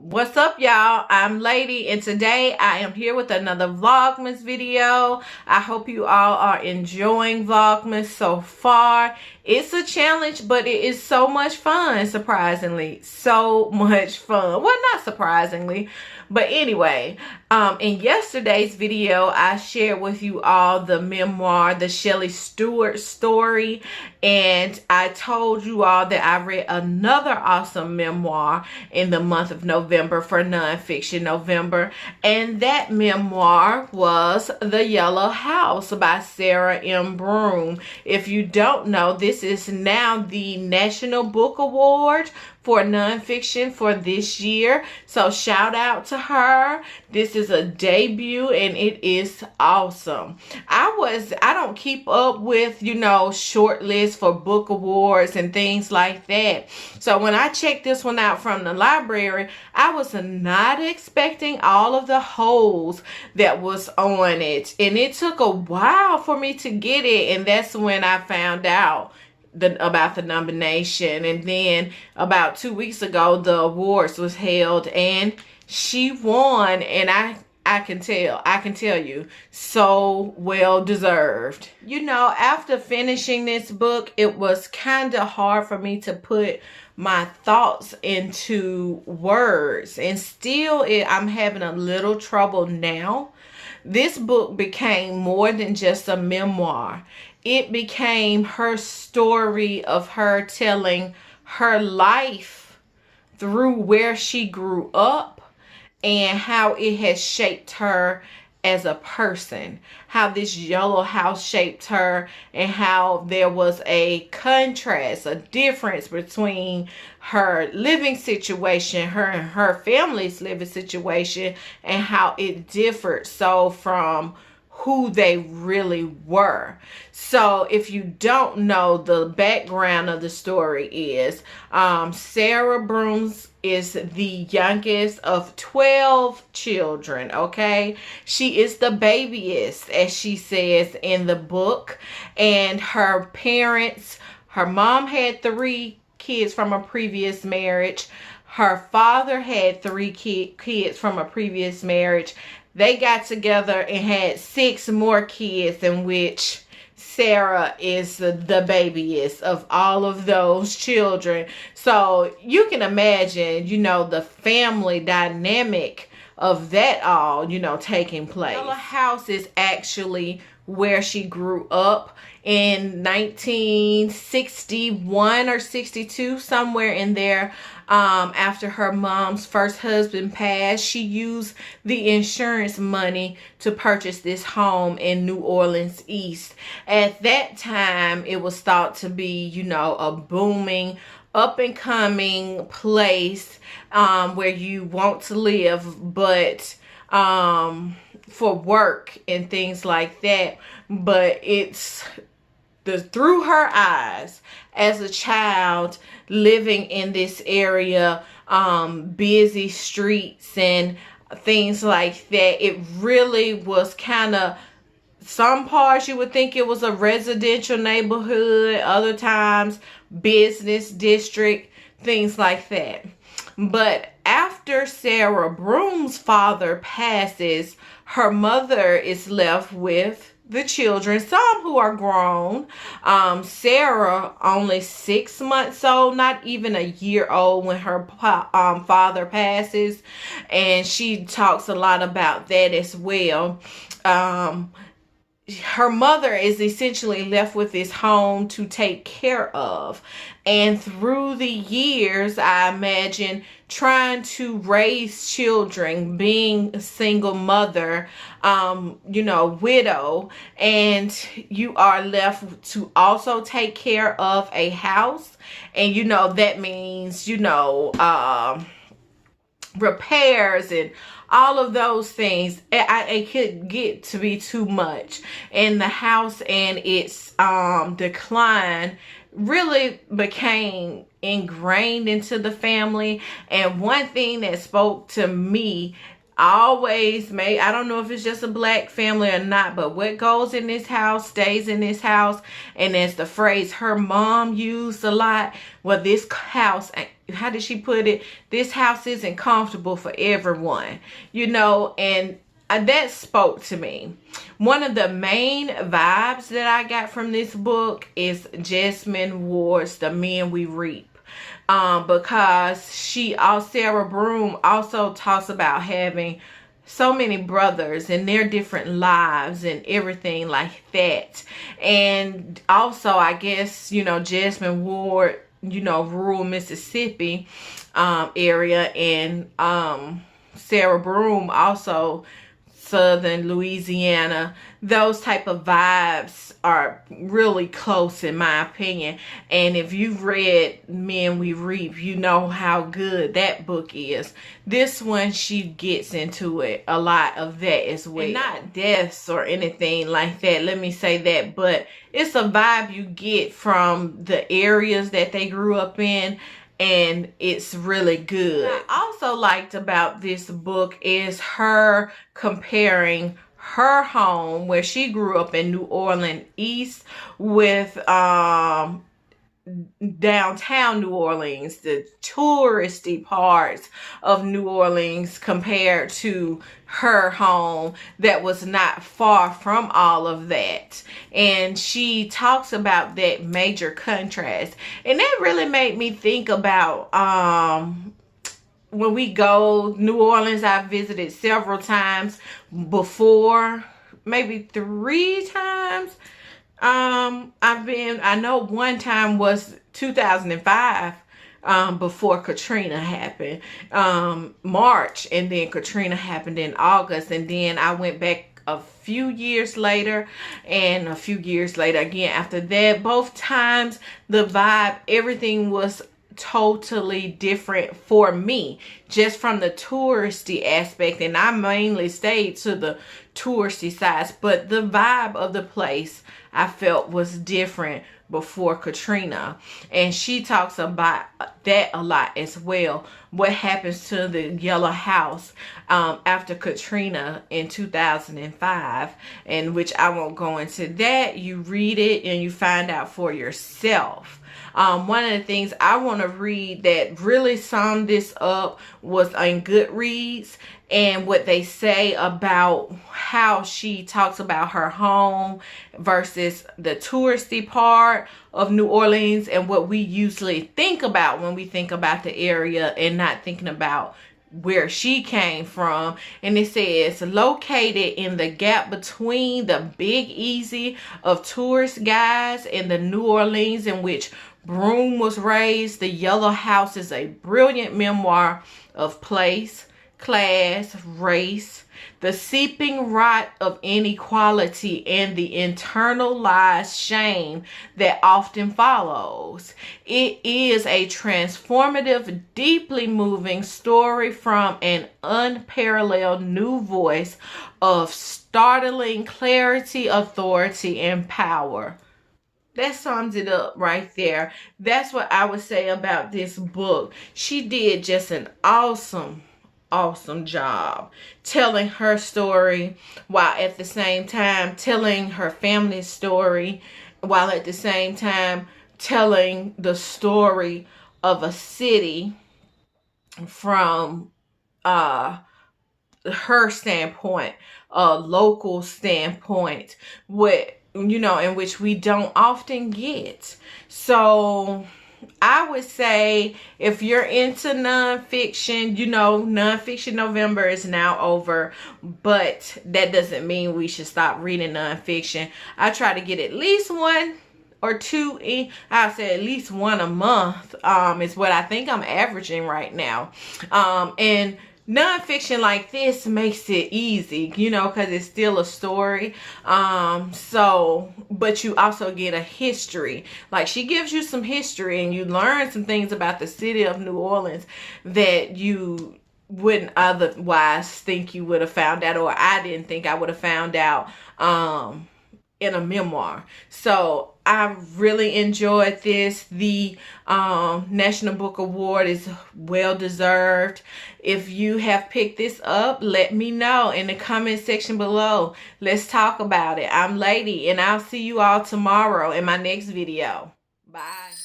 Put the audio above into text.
What's up, y'all? I'm Lady, and today I am here with another Vlogmas video. I hope you all are enjoying Vlogmas so far. It's a challenge, but it is so much fun, surprisingly. So much fun. Well, not surprisingly, but anyway, in yesterday's video, I shared with you all the memoir, the Shelley Stewart story, and I told you all that I read another awesome memoir in the month of November for Nonfiction November, and that memoir was The Yellow House by Sarah M. Broom. If you don't know, this is now the National Book Award for nonfiction for this year, so shout out to her. This is a debut and it is awesome. I don't keep up with, short lists for book awards and things like that, so when I checked this one out from the library, I was not expecting all of the holes that was on it, and it took a while for me to get it, and that's when I found out about the nomination. And then about 2 weeks ago, the awards was held and she won, and I can tell you, so well deserved. After finishing this book, it was kind of hard for me to put my thoughts into words, and still I'm having a little trouble now. This book became more than just a memoir. It became her story of her telling her life through where she grew up and how it has shaped her as a person, how this yellow house shaped her, and how there was a contrast, a difference between her living situation, her and her family's living situation, and how it differed so from who they really were. So if you don't know, the background of the story is Sarah Brooms is the youngest of 12 children, okay? She is the babyest, as she says in the book, and her parents, her mom had 3 kids from a previous marriage. Her father had 3 kids from a previous marriage. They got together and had 6 more kids, in which Sarah is the babyest of all of those children. So you can imagine, the family dynamic of that all, taking place. The house is actually where she grew up in 1961 or 62, somewhere in there. After her mom's first husband passed, she used the insurance money to purchase this home in New Orleans East. At that time, it was thought to be, a booming, up and coming place where you want to live, but for work and things like that. But it's through her eyes as a child living in this area, busy streets and things like that. It really was kind of, some parts you would think it was a residential neighborhood, other times business district, things like that. But after Sarah Broom's father passes, her mother is left with the children, some who are grown. Sarah only 6 months old, not even a year old when her father passes, and she talks a lot about that as well. Her mother is essentially left with this home to take care of, and through the years, I imagine, trying to raise children, being a single mother, widow, and you are left to also take care of a house, and that means repairs and all of those things. It could get to be too much, and the house and its decline really became ingrained into the family. And one thing that spoke to me always made, I don't know if it's just a black family or not, but what goes in this house stays in this house. And that's the phrase her mom used a lot. Well, this house, how did she put it? This house isn't comfortable for everyone, you know, and that spoke to me. One of the main vibes that I got from this book is Jesmyn Ward's The Men We Reap. Because Sarah Broom also talks about having so many brothers and their different lives and everything like that. And also, I guess, you know, Jesmyn Ward, you know, rural Mississippi area, and Sarah Broom also Southern Louisiana. Those type of vibes are really close in my opinion. And if you've read Men We Reap, you know how good that book is. This one, she gets into it, a lot of that as well. And not deaths or anything like that, let me say that, but it's a vibe you get from the areas that they grew up in. And it's really good. What I also liked about this book is her comparing her home where she grew up in New Orleans East with downtown New Orleans, the touristy parts of New Orleans, compared to her home that was not far from all of that. And she talks about that major contrast, and that really made me think about when we go New Orleans. I visited several times before, maybe 3 times. I know one time was 2005, before Katrina happened, March, and then Katrina happened in August, and then I went back a few years later, and a few years later again after that. Both times the vibe, everything was totally different for me, just from the touristy aspect, and I mainly stayed to the touristy sides, but the vibe of the place I felt was different before Katrina. And she talks about that a lot as well. What happens to the yellow house after Katrina in 2005, and which I won't go into that. You read it and you find out for yourself. One of the things I want to read that really summed this up was on Goodreads, and what they say about how she talks about her home versus the touristy part of New Orleans, and what we usually think about when we think about the area and not thinking about where she came from. And it says, located in the gap between the Big Easy of tourist guides and the New Orleans in which Broom was raised, The Yellow House is a brilliant memoir of place, class, race, the seeping rot of inequality, and the internalized shame that often follows. It is a transformative, deeply moving story from an unparalleled new voice of startling clarity, authority, and power. That sums it up right there. That's what I would say about this book. She did just an awesome job telling her story, while at the same time telling her family's story, while at the same time telling the story of a city from her standpoint, a local standpoint, with, you know, in which we don't often get. So I would say, if you're into nonfiction, you know, Nonfiction November is now over, but that doesn't mean we should stop reading nonfiction. I try to get at least 1 or 2 in, I'll say at least 1 a month, is what I think I'm averaging right now. And nonfiction like this makes it easy, you know, because it's still a story. But you also get a history. Like, she gives you some history, and you learn some things about the city of New Orleans that you wouldn't otherwise think you would have found out, or I didn't think I would have found out in a memoir. So I really enjoyed this. The National Book Award is well deserved. If you have picked this up, let me know in the comment section below. Let's talk about it. I'm Lady, and I'll see you all tomorrow in my next video. Bye.